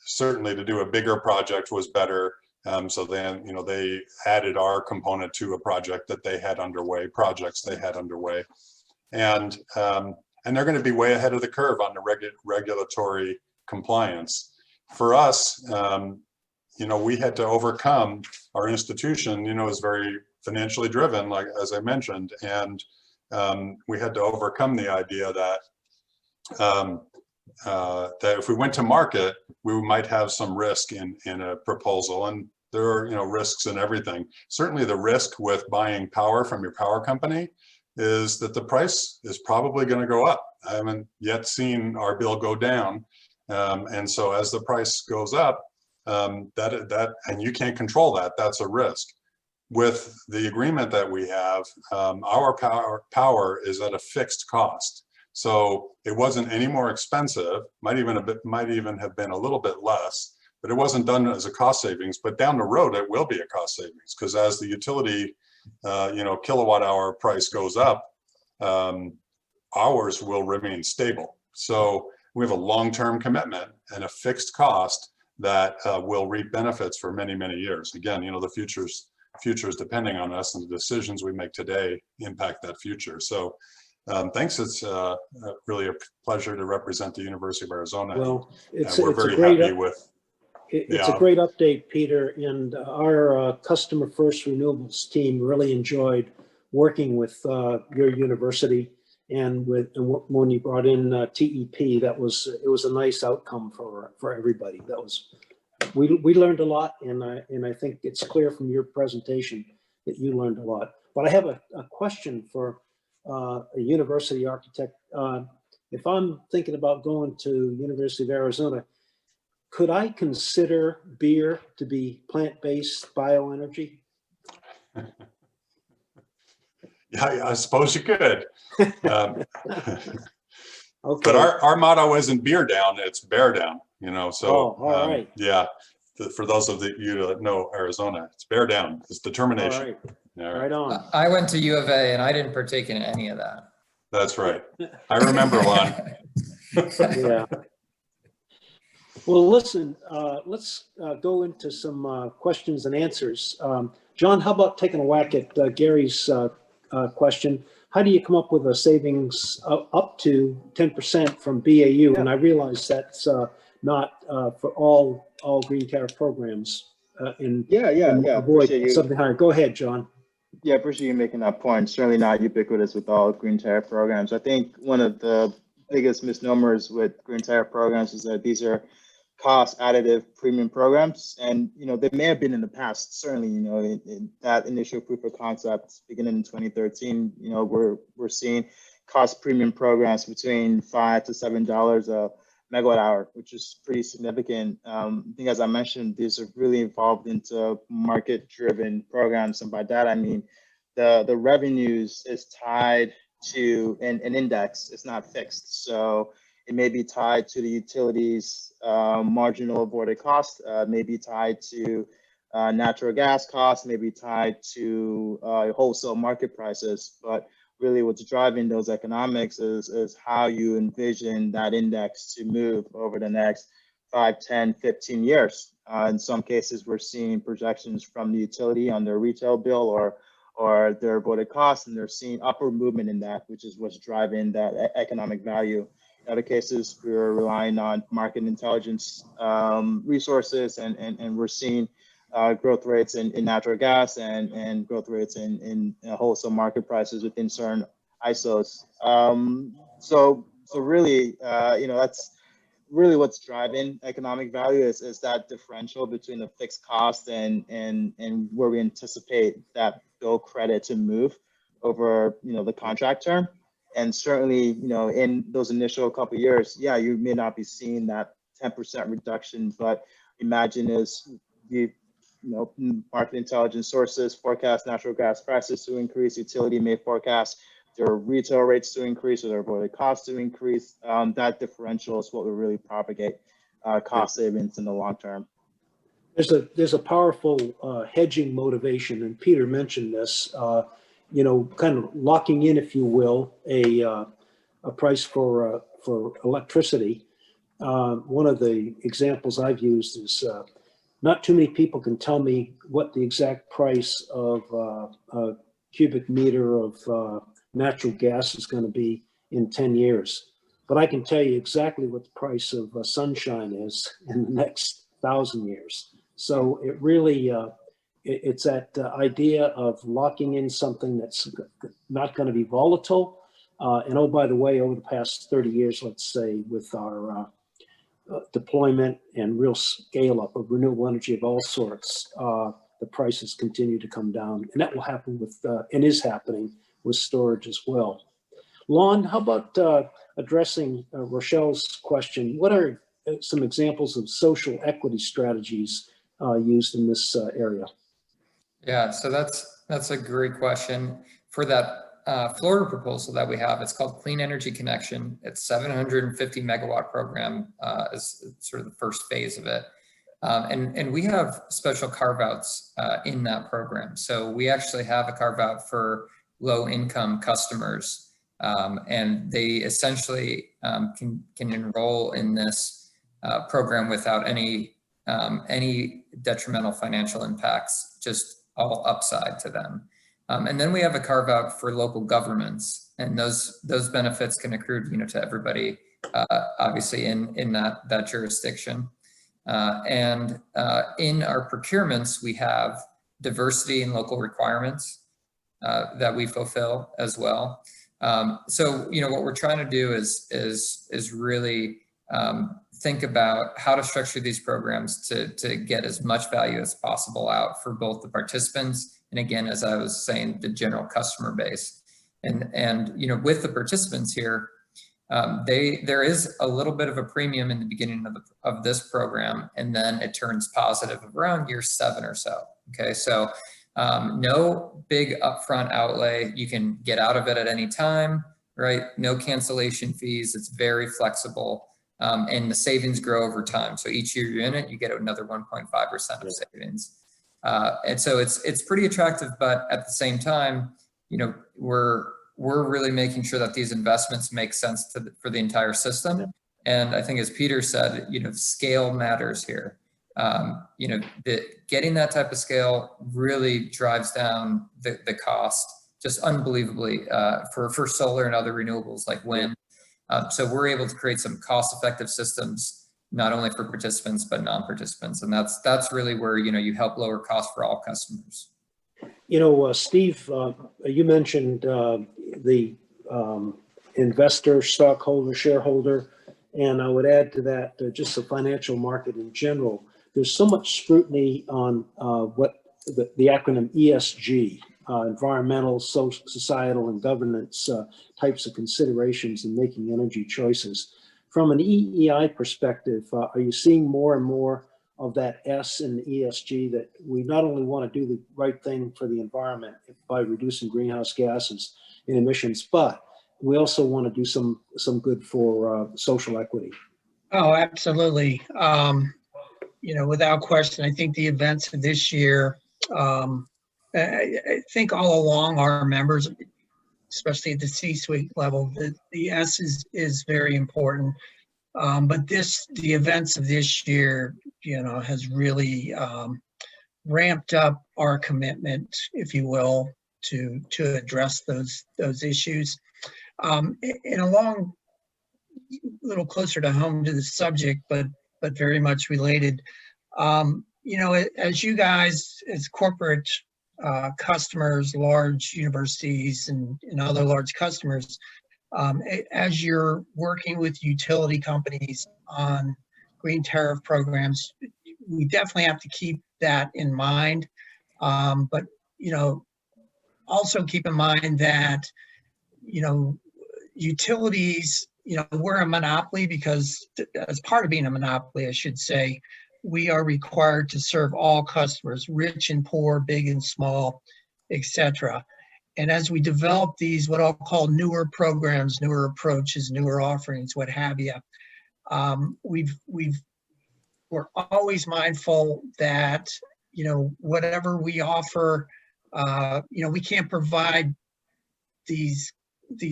certainly to do a bigger project was better. So then, you know, they added our component to a project that they had underway, projects they had underway, and they're going to be way ahead of the curve on the regulatory compliance. For us, you know, we had to overcome, our institution, you know, is very financially driven, like as I mentioned, and we had to overcome the idea that that if we went to market, we might have some risk in a proposal, and there are, you know, risks in everything. Certainly the risk with buying power from your power company is that the price is probably going to go up. I haven't yet seen our bill go down, and so as the price goes up, and you can't control that, that's a risk. With the agreement that we have, our power is at a fixed cost. So it wasn't any more expensive, might even have been a little bit less, but it wasn't done as a cost savings. But down the road, it will be a cost savings, because as the utility, you know, kilowatt hour price goes up, ours will remain stable. So we have a long-term commitment and a fixed cost that will reap benefits for many, many years. Again, you know, the future is depending on us, and the decisions we make today impact that future. So thanks. It's really a pleasure to represent the University of Arizona. Well, we're very happy with. It's a great update, Peter, and our CustomerFirst Renewables team really enjoyed working with your university, and when you brought in TEP, it was a nice outcome for everybody. We learned a lot, and I think it's clear from your presentation that you learned a lot. But I have a question for a university architect. If I'm thinking about going to University of Arizona, could I consider beer to be plant-based bioenergy? Yeah, I suppose you could. Okay. But our motto isn't beer down, it's bear down, you know, so all right. yeah, for those of you that know Arizona, it's bear down, it's determination. All right. Right on. I went to U of A and I didn't partake in any of that. That's right. I remember one. Yeah. Well, listen, let's go into some questions and answers. John, how about taking a whack at Gary's question? How do you come up with a savings up to 10% from BAU? Yeah. And I realize that's not for all green tariff programs. Avoid something higher. Go ahead, John. Yeah, appreciate you making that point. Certainly not ubiquitous with all green tariff programs. I think one of the biggest misnomers with green tariff programs is that these are cost additive premium programs, and you know, they may have been in the past. Certainly, you know, in that initial proof of concept beginning in 2013, you know, we're seeing cost premium programs between $5 to $7 a megawatt hour, which is pretty significant. I think, as I mentioned, these are really evolved into market driven programs, and by that I mean the revenues is tied to an index. It's not fixed, so it may be tied to the utilities marginal avoided cost, may be tied to natural gas costs, may be tied to wholesale market prices. But really what's driving those economics is how you envision that index to move over the next 5, 10, 15 years. In some cases, we're seeing projections from the utility on their retail bill or their avoided costs, and they're seeing upward movement in that, which is what's driving that economic value. In other cases, we're relying on market intelligence resources, and we're seeing growth rates in natural gas and growth rates in wholesale market prices within certain ISOs. So really, that's really what's driving economic value is that differential between the fixed cost and where we anticipate that bill credit to move over, the contract term. And certainly, in those initial couple of years, yeah, you may not be seeing that 10% reduction, but imagine as the market intelligence sources forecast natural gas prices to increase, utility may forecast their retail rates to increase or their avoided costs to increase. That differential is what will really propagate cost savings in the long term. There's a powerful hedging motivation, and Peter mentioned this. Kind of locking in, if you will, a price for electricity. One of the examples I've used is not too many people can tell me what the exact price of a cubic meter of natural gas is going to be in 10 years. But I can tell you exactly what the price of sunshine is in the next 1,000 years. So it really, it's that idea of locking in something that's not going to be volatile. And oh, by the way, over the past 30 years, let's say, with our deployment and real scale up of renewable energy of all sorts, the prices continue to come down. And that will happen with, and is happening with storage as well. Lon, how about addressing Rochelle's question? What are some examples of social equity strategies used in this area? Yeah, so that's a great question. For that Florida proposal that we have, it's called Clean Energy Connection. It's 750 megawatt program is sort of the first phase of it. And we have special carve outs in that program. So we actually have a carve out for low income customers. And they essentially can enroll in this program without any detrimental financial impacts, just all upside to them. And then we have a carve out for local governments, and those benefits can accrue, to everybody, obviously in that jurisdiction. And in our procurements, we have diversity and local requirements that we fulfill as well. So, what we're trying to do is really think about how to structure these programs to get as much value as possible out for both the participants and, again, as I was saying, the general customer base. And with the participants here, there is a little bit of a premium in the beginning of this program, and then it turns positive around year 7 or so. Okay, so no big upfront outlay. You can get out of it at any time, right? No cancellation fees. It's very flexible. And the savings grow over time. So each year you're in it, you get another 1.5% of savings. And so it's pretty attractive, but at the same time, we're really making sure that these investments make sense for the entire system. And I think, as Peter said, scale matters here. Getting that type of scale really drives down the cost just unbelievably for solar and other renewables like wind. So we're able to create some cost-effective systems, not only for participants, but non-participants. And that's really where, you help lower costs for all customers. Steve, you mentioned the investor, stockholder, shareholder, and I would add to that just the financial market in general. There's so much scrutiny on what the acronym ESG, environmental, social, societal, and governance types of considerations in making energy choices. From an EEI perspective, are you seeing more and more of that S in ESG, that we not only want to do the right thing for the environment by reducing greenhouse gases and emissions, but we also want to do some good for social equity? Oh, absolutely. Without question, I think the events of this year, I think all along our members, especially at the C-suite level, the S is very important. But the events of this year, has really ramped up our commitment, if you will, to address those issues. And along a little closer to home to the subject, but very much related, you know, as you guys, as corporate customers, large universities and other large customers, as you're working with utility companies on green tariff programs, we definitely have to keep that in mind. But, you know, also keep in mind that, you know, utilities, you know, we're a monopoly because as part of being a monopoly, I should say, we are required to serve all customers, rich and poor, big and small, etc. And as we develop these, what I'll call newer programs, newer approaches, newer offerings, what have you, we're always mindful that, you know, whatever we offer, you know, we can't provide these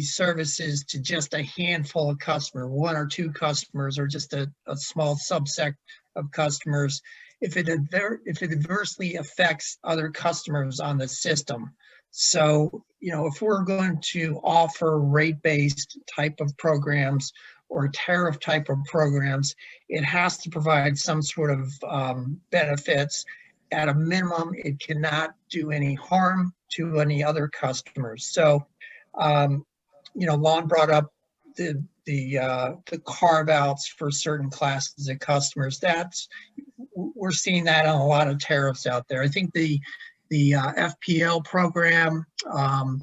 services to just a handful of customers, one or two customers, or just a small subset of customers, if it adversely affects other customers on the system. So, you know, if we're going to offer rate-based type of programs or tariff type of programs, it has to provide some sort of benefits. At a minimum, it cannot do any harm to any other customers. So, you know, Lon brought up the carve outs for certain classes of customers. We're seeing that on a lot of tariffs out there. I think the FPL program,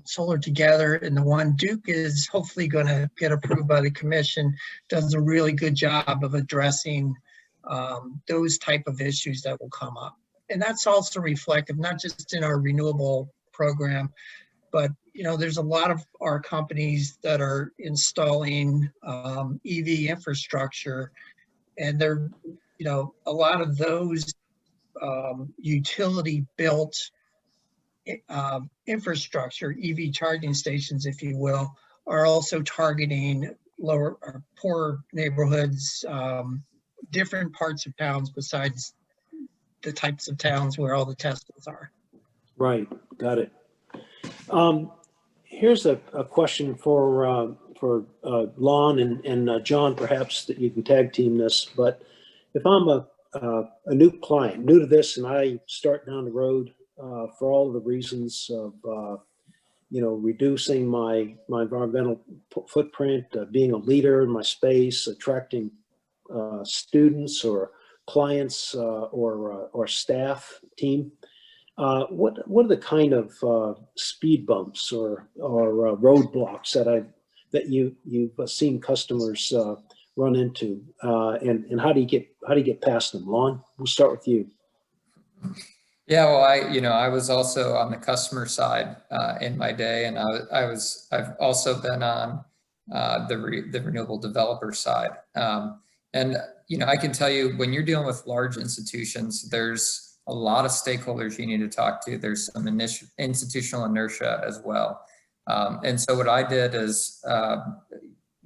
Solar Together, and the one Duke is hopefully going to get approved by the commission, does a really good job of addressing those type of issues that will come up. And that's also reflective, not just in our renewable program, but, you know, there's a lot of our companies that are installing EV infrastructure, and they're, you know, a lot of those utility built infrastructure, EV charging stations, if you will, are also targeting lower or poor neighborhoods, different parts of towns besides the types of towns where all the Teslas are. Right, got it. Here's a question for Lon and John, perhaps that you can tag team this. But if I'm a new client, new to this, and I start down the road for all of the reasons of you know, reducing my environmental footprint, being a leader in my space, attracting students or clients or staff team. What are the kind of speed bumps or roadblocks that you've seen customers run into, and how do you get past them? Lon, we'll start with you. Yeah, well, I was also on the customer side in my day, and I've also been on the renewable developer side, and you know, I can tell you, when you're dealing with large institutions, there's a lot of stakeholders you need to talk to. There's some institutional inertia as well. And so what I did is,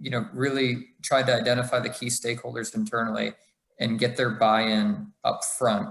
you know, really tried to identify the key stakeholders internally and get their buy-in up front,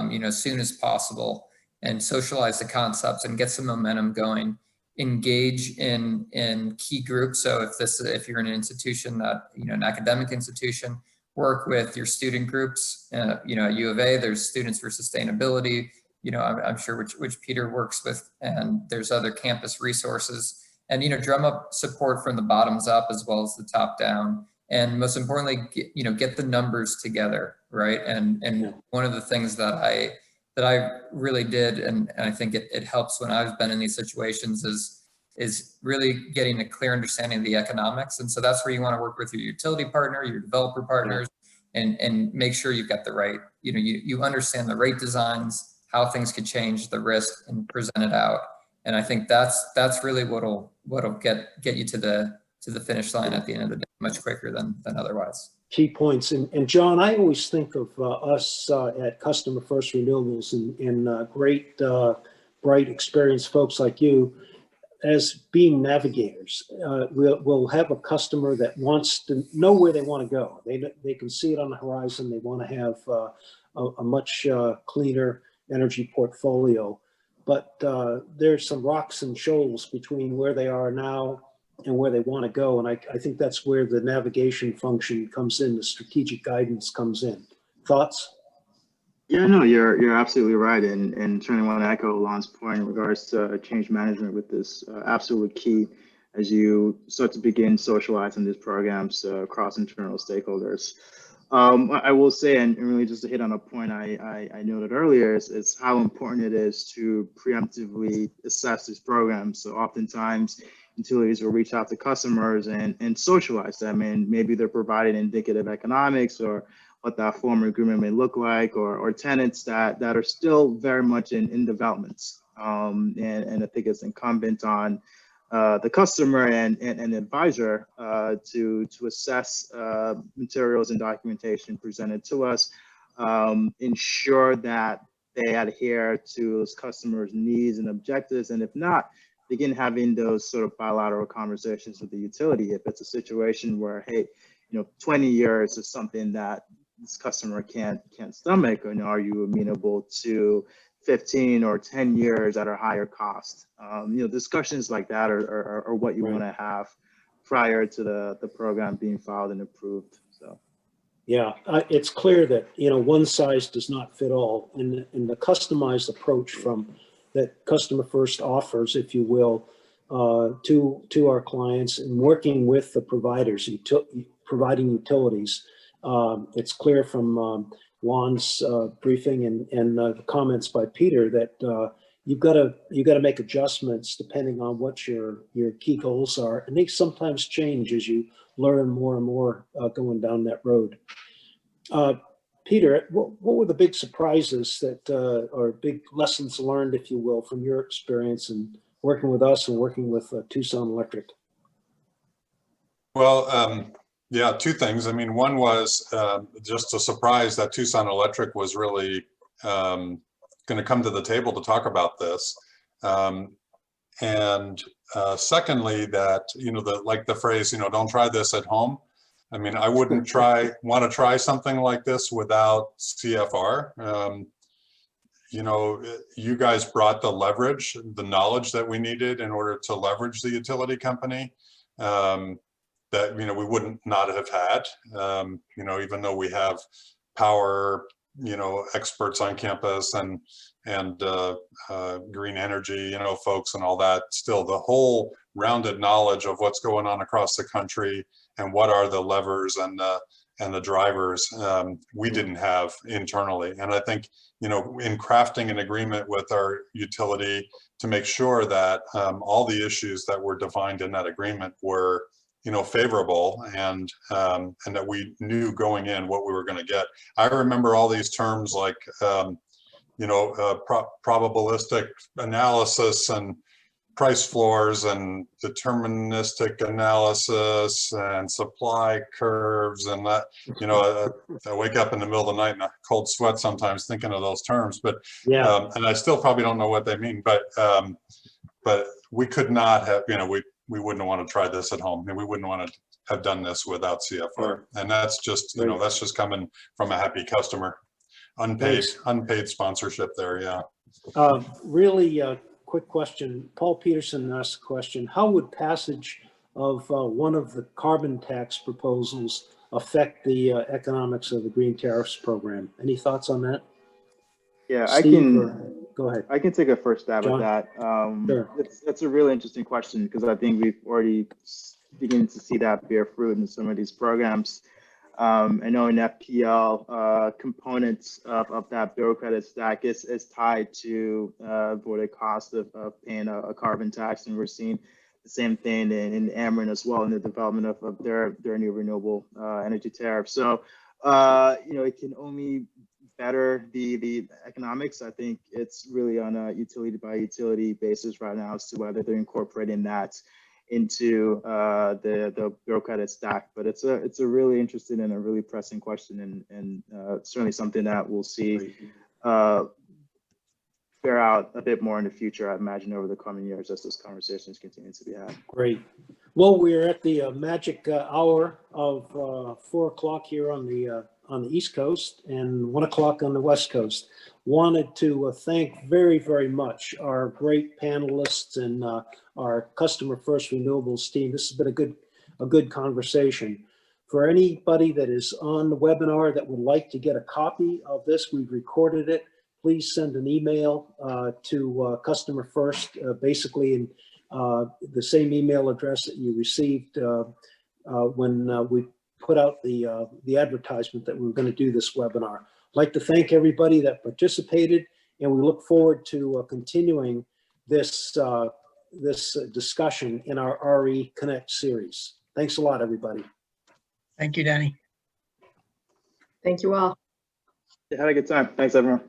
you know, as soon as possible, and socialize the concepts and get some momentum going. Engage in key groups. So if you're in an institution that, you know, an academic institution, work with your student groups. You know, at U of A, there's Students for Sustainability, you know, I'm sure which Peter works with, and there's other campus resources, and, you know, drum up support from the bottoms up as well as the top down. And most importantly, get the numbers together, right? And one of the things that I really did, and I think it helps when I've been in these situations, is really getting a clear understanding of the economics. And so that's where you want to work with your utility partner, your developer partners, and make sure you've got the right, you know, you understand the rate designs, how things could change, the risk, and present it out. And I think that's really what'll get you to the finish line at the end of the day much quicker than otherwise. Key points. And John, I always think of us at CustomerFirst Renewables and great, bright, experienced folks like you as being navigators. We'll have a customer that wants to know where they want to go. They can see it on the horizon. They want to have a much cleaner energy portfolio. But there's some rocks and shoals between where they are now and where they want to go. And I think that's where the navigation function comes in, the strategic guidance comes in. Thoughts? Yeah, no, you're absolutely right, and certainly want to echo Lon's point in regards to change management with this absolutely key as you start to begin socializing these programs across internal stakeholders. I will say, and really just to hit on a point I noted earlier, is how important it is to preemptively assess these programs. So oftentimes utilities will reach out to customers and socialize them, and maybe they're providing indicative economics or what that former agreement may look like, or tenants that are still very much in developments. And I think it's incumbent on the customer and advisor to assess materials and documentation presented to us, ensure that they adhere to those customers' needs and objectives, and if not, begin having those sort of bilateral conversations with the utility. If it's a situation where, hey, 20 years is something that this customer can't stomach, and are you amenable to 15 or 10 years at a higher cost? Discussions like that are what you want to have prior to the program being filed and approved. So, yeah, it's clear that one size does not fit all, and the customized approach from that CustomerFirst offers, if you will, to our clients and working with the providers, providing utilities. It's clear from Juan's briefing and the comments by Peter that you've got to make adjustments depending on what your key goals are, and they sometimes change as you learn more and more going down that road. Peter, what were the big surprises that or big lessons learned, if you will, from your experience in working with us and working with Tucson Electric? Well, yeah, two things. I mean, one was just a surprise that Tucson Electric was really going to come to the table to talk about this. And secondly, that, like the phrase, don't try this at home. I mean, I wouldn't want to try something like this without CFR. You guys brought the leverage, the knowledge that we needed in order to leverage the utility company. That we wouldn't not have had, even though we have power, experts on campus and green energy, folks and all that. Still, the whole rounded knowledge of what's going on across the country and what are the levers and the drivers we didn't have internally. And I think in crafting an agreement with our utility to make sure that all the issues that were defined in that agreement were favorable, and that we knew going in what we were going to get. I remember all these terms like, probabilistic analysis and price floors and deterministic analysis and supply curves and that, I wake up in the middle of the night in a cold sweat sometimes thinking of those terms, but yeah, and I still probably don't know what they mean, but we could not have, we wouldn't want to try this at home, and we wouldn't want to have done this without CFR. And that's just, that's just coming from a happy customer. Unpaid sponsorship there, yeah. Really quick question. Paul Peterson asked a question. How would passage of one of the carbon tax proposals affect the economics of the Green Tariffs program? Any thoughts on that? Yeah, Steve, go ahead. I can take a first stab at that. Sure. That's a really interesting question, because I think we've already beginning to see that bear fruit in some of these programs. I know in FPL, components of that bill credit stack is tied to avoided cost of paying a carbon tax, and we're seeing the same thing in Ameren as well in the development of their new renewable energy tariff. So, it can only better the economics. I think it's really on a utility by utility basis right now as to whether they're incorporating that into the bill credit stack. But it's a really interesting and a really pressing question, and certainly something that we'll see bear out a bit more in the future, I imagine, over the coming years as those conversations continue to be had. Great. Well, we're at the magic hour of 4 o'clock here on the East Coast and 1 o'clock on the West Coast. Wanted to thank very, very much our great panelists and our CustomerFirst Renewables team. This has been a good conversation. For anybody that is on the webinar that would like to get a copy of this, we've recorded it. Please send an email to CustomerFirst, basically in the same email address that you received when we put out the advertisement that we were going to do this webinar. I'd like to thank everybody that participated, and we look forward to continuing this this discussion in our RE Connect series. Thanks a lot, everybody. Thank you, Denny. Thank you all. Had a good time. Thanks, everyone.